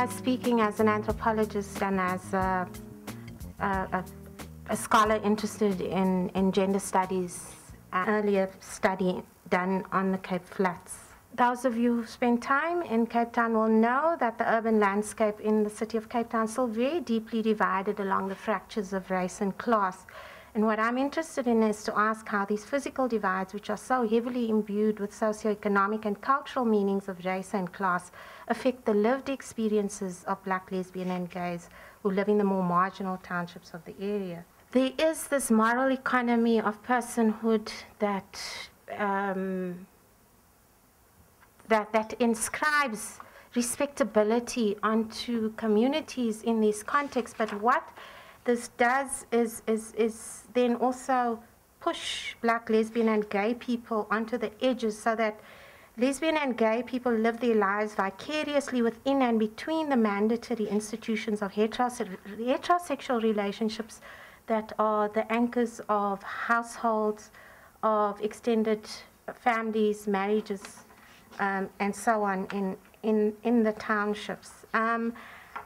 here speaking as an anthropologist and as a scholar interested in gender studies, an earlier study done on the Cape Flats. Those of you who spend time in Cape Town will know that the urban landscape in the city of Cape Town is still very deeply divided along the fractures of race and class. And what I'm interested in is to ask how these physical divides, which are so heavily imbued with socioeconomic and cultural meanings of race and class, affect the lived experiences of black, lesbian, and gays who live in the more marginal townships of the area. There is this moral economy of personhood that that inscribes respectability onto communities in these contexts, but what this does is then also push black, lesbian, and gay people onto the edges so that lesbian and gay people live their lives vicariously within and between the mandatory institutions of heterosexual relationships that are the anchors of households, of extended families, marriages, and so on in the townships.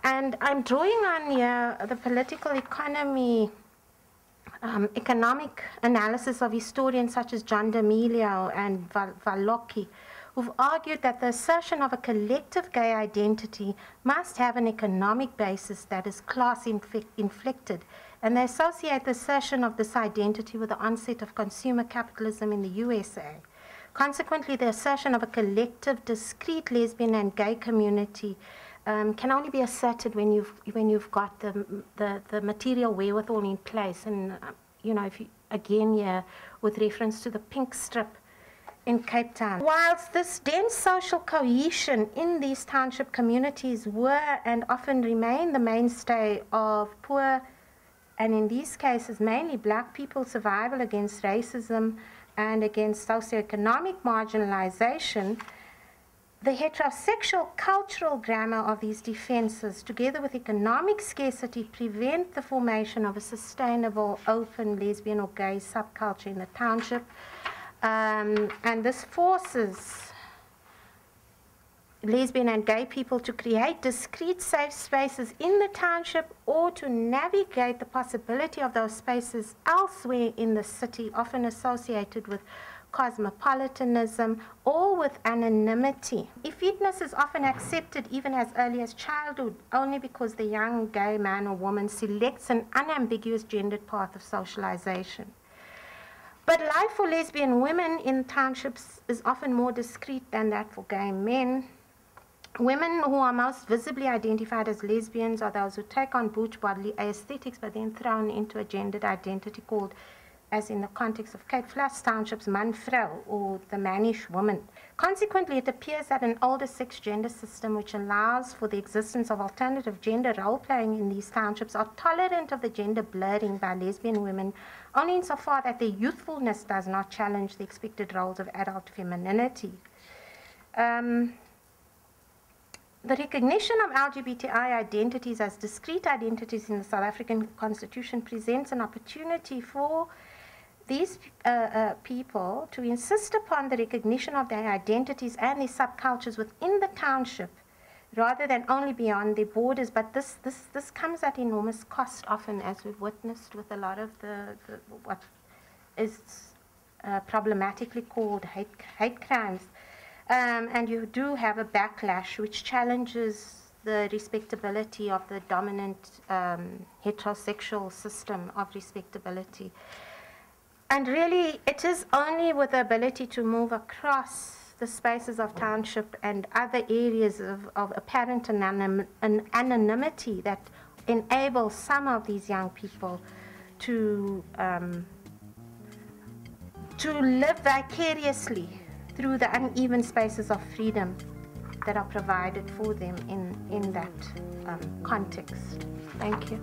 And I'm drawing on here the political economy, economic analysis of historians such as John D'Amelio and Vallocchi, who've argued that the assertion of a collective gay identity must have an economic basis that is class-inflected, and they associate the assertion of this identity with the onset of consumer capitalism in the USA. Consequently, the assertion of a collective, discrete lesbian and gay community can only be asserted when you've got the material wherewithal in place. And you know, if you, again here with reference to the pink strip in Cape Town. Whilst this dense social cohesion in these township communities were and often remain the mainstay of poor, and in these cases mainly black people's survival against racism and against socioeconomic marginalization, the heterosexual cultural grammar of these defenses, together with economic scarcity, prevent the formation of a sustainable, open lesbian or gay subculture in the township. And this forces lesbian and gay people to create discrete safe spaces in the township or to navigate the possibility of those spaces elsewhere in the city, often associated with cosmopolitanism or with anonymity. Effeteness is often accepted even as early as childhood, only because the young gay man or woman selects an unambiguous gendered path of socialization. But life for lesbian women in townships is often more discreet than that for gay men. Women who are most visibly identified as lesbians are those who take on butch bodily aesthetics but then thrown into a gendered identity called, as in the context of Cape Flats townships, manvrouw, or the mannish woman. Consequently, it appears that an older sex-gender system which allows for the existence of alternative gender role-playing in these townships are tolerant of the gender blurring by lesbian women only insofar that their youthfulness does not challenge the expected roles of adult femininity. The recognition of LGBTI identities as discrete identities in the South African Constitution presents an opportunity for these people to insist upon the recognition of their identities and their subcultures within the township rather than only beyond their borders. But this comes at enormous cost often, as we've witnessed with a lot of what is problematically called hate crimes. And you do have a backlash which challenges the respectability of the dominant heterosexual system of respectability. And really, it is only with the ability to move across the spaces of township and other areas of apparent anonymity that enable some of these young people to live vicariously through the uneven spaces of freedom that are provided for them in that context. Thank you.